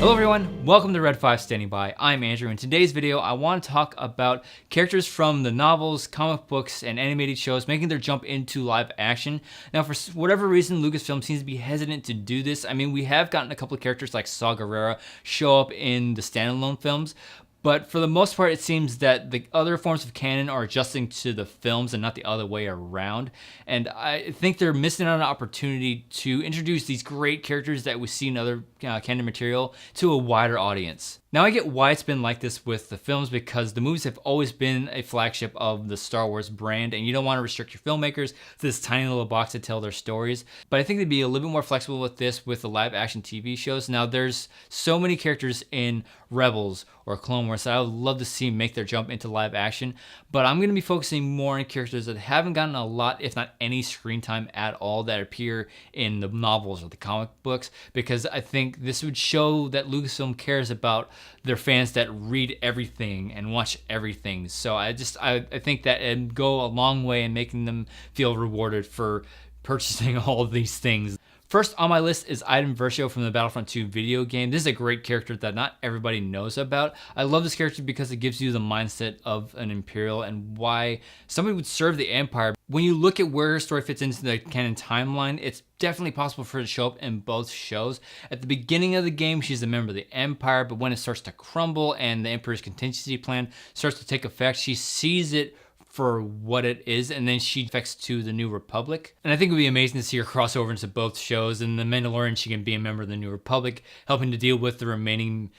Hello everyone, welcome to Red 5 Standing By. I'm Andrew. In today's video, I want to talk about characters from the novels, comic books, and animated shows making their jump into live action. Now, for whatever reason, Lucasfilm seems to be hesitant to do this. I mean, we have gotten a couple of characters like Saw Gerrera show up in the standalone films, but for the most part, it seems that the other forms of canon are adjusting to the films and not the other way around. And I think they're missing out on an opportunity to introduce these great characters that we see in other canon material to a wider audience. Now, I get why it's been like this with the films because the movies have always been a flagship of the Star Wars brand, and you don't want to restrict your filmmakers to this tiny little box to tell their stories. But I think they'd be a little bit more flexible with this with the live action TV shows. Now, there's so many characters in Rebels or Clone Wars that I would love to see make their jump into live action, but I'm going to be focusing more on characters that haven't gotten a lot, if not any, screen time at all that appear in the novels or the comic books, because I think this would show that Lucasfilm cares about their fans that read everything and watch everything. So I think that it'd go a long way in making them feel rewarded for purchasing all of these things. First on my list is Iden Versio from the Battlefront 2 video game. This is a great character that not everybody knows about. I love this character because it gives you the mindset of an Imperial and why somebody would serve the Empire. When you look at where her story fits into the canon timeline, it's definitely possible for her to show up in both shows. At the beginning of the game, she's a member of the Empire, but when it starts to crumble and the Emperor's contingency plan starts to take effect, she sees it for what it is, and then she defects to the New Republic. And I think it would be amazing to see her cross over into both shows. In The Mandalorian, she can be a member of the New Republic, helping to deal with the remaining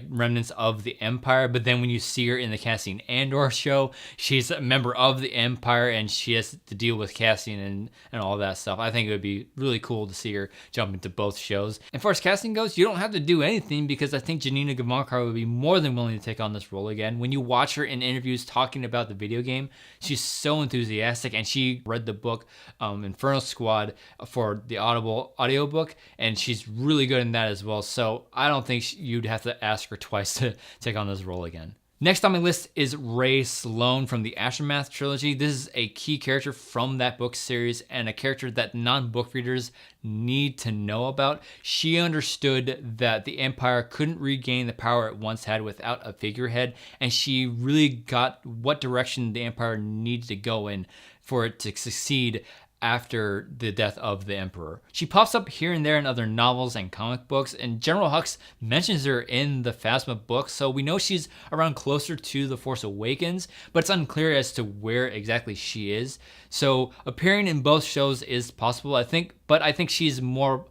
remnants of the Empire. But then when you see her in the Cassian Andor show, she's a member of the Empire, and she has to deal with Cassian and all that stuff. I think it would be really cool to see her jump into both shows. And as far as casting goes, you don't have to do anything because I think Janina Gavankar would be more than willing to take on this role again. When you watch her in interviews talking about the video game, she's so enthusiastic, and she read the book Inferno Squad for the Audible audiobook, and she's really good in that as well. So I don't think you'd have to ask her twice to take on this role again. Next on my list is Rey Sloane from the Aftermath trilogy. This is a key character from that book series and a character that non-book readers need to know about. She understood that the Empire couldn't regain the power it once had without a figurehead, and she really got what direction the Empire needed to go in for it to succeed after the death of the Emperor. She pops up here and there in other novels and comic books, and General Hux mentions her in the Phasma book, so we know she's around closer to The Force Awakens, but it's unclear as to where exactly she is. So appearing in both shows is possible, I think, but I think she's more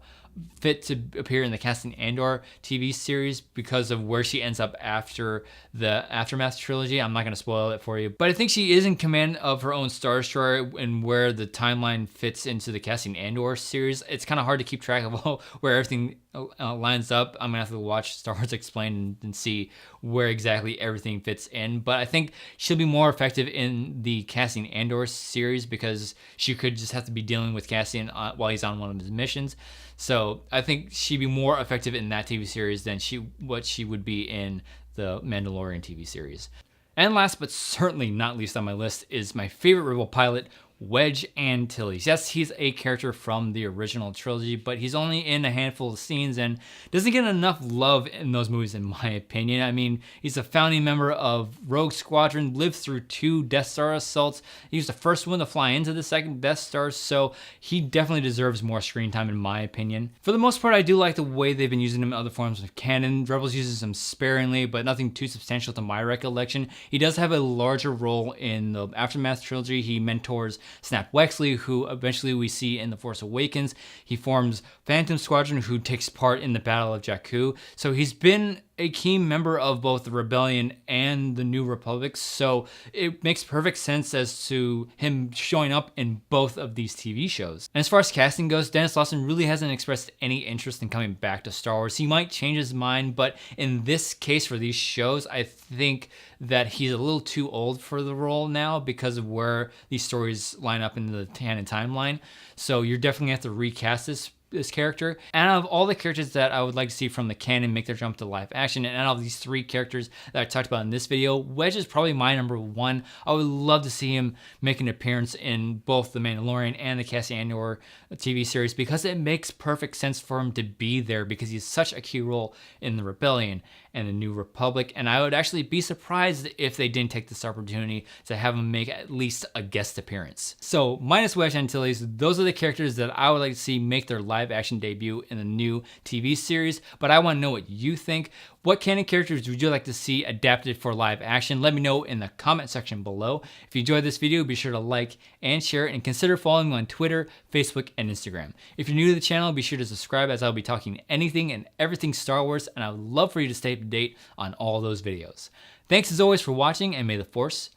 fit to appear in the Cassian Andor TV series because of where she ends up after the Aftermath trilogy. I'm not going to spoil it for you, but I think she is in command of her own Star Destroyer and where the timeline fits into the Cassian Andor series. It's kind of hard to keep track of where everything lines up. I'm going to have to watch Star Wars Explained and see where exactly everything fits in, but I think she'll be more effective in the Cassian Andor series because she could just have to be dealing with Cassian while he's on one of his missions. So I think she'd be more effective in that TV series than what she would be in the Mandalorian TV series. And last but certainly not least on my list is my favorite Rebel pilot, Wedge Antilles. Yes, he's a character from the original trilogy, but he's only in a handful of scenes and doesn't get enough love in those movies, in my opinion. I mean, he's a founding member of Rogue Squadron, lived through 2 Death Star assaults. He was the first one to fly into the second Death Star, so he definitely deserves more screen time, in my opinion. For the most part, I do like the way they've been using him in other forms of canon. Rebels uses him sparingly, but nothing too substantial to my recollection. He does have a larger role in the Aftermath trilogy. He mentors Snap Wexley, who eventually we see in The Force Awakens. He forms Phantom Squadron, who takes part in the Battle of Jakku. So he's been a key member of both the Rebellion and the New Republic, so it makes perfect sense as to him showing up in both of these TV shows. And as far as casting goes, Dennis Lawson really hasn't expressed any interest in coming back to Star Wars. He might change his mind, but in this case for these shows, I think that he's a little too old for the role now because of where these stories line up in the canon timeline. So you're definitely going to have to recast this. this character. And out of all the characters that I would like to see from the canon make their jump to live action, and out of these 3 characters that I talked about in this video, Wedge is probably my number 1. I would love to see him make an appearance in both The Mandalorian and the Cassian Andor TV series, because it makes perfect sense for him to be there, because he's such a key role in the Rebellion and the New Republic. And I would actually be surprised if they didn't take this opportunity to have him make at least a guest appearance. So minus Wedge Antilles, those are the characters that I would like to see make their live action debut in the new TV series. But I want to know what you think. What canon characters would you like to see adapted for live action? Let me know in the comment section below. If you enjoyed this video, be sure to like and share it, and consider following me on Twitter, Facebook, and Instagram. If you're new to the channel, be sure to subscribe, as I'll be talking anything and everything Star Wars, and I would love for you to stay up to date on all those videos. Thanks as always for watching, and may the Force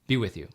be with you.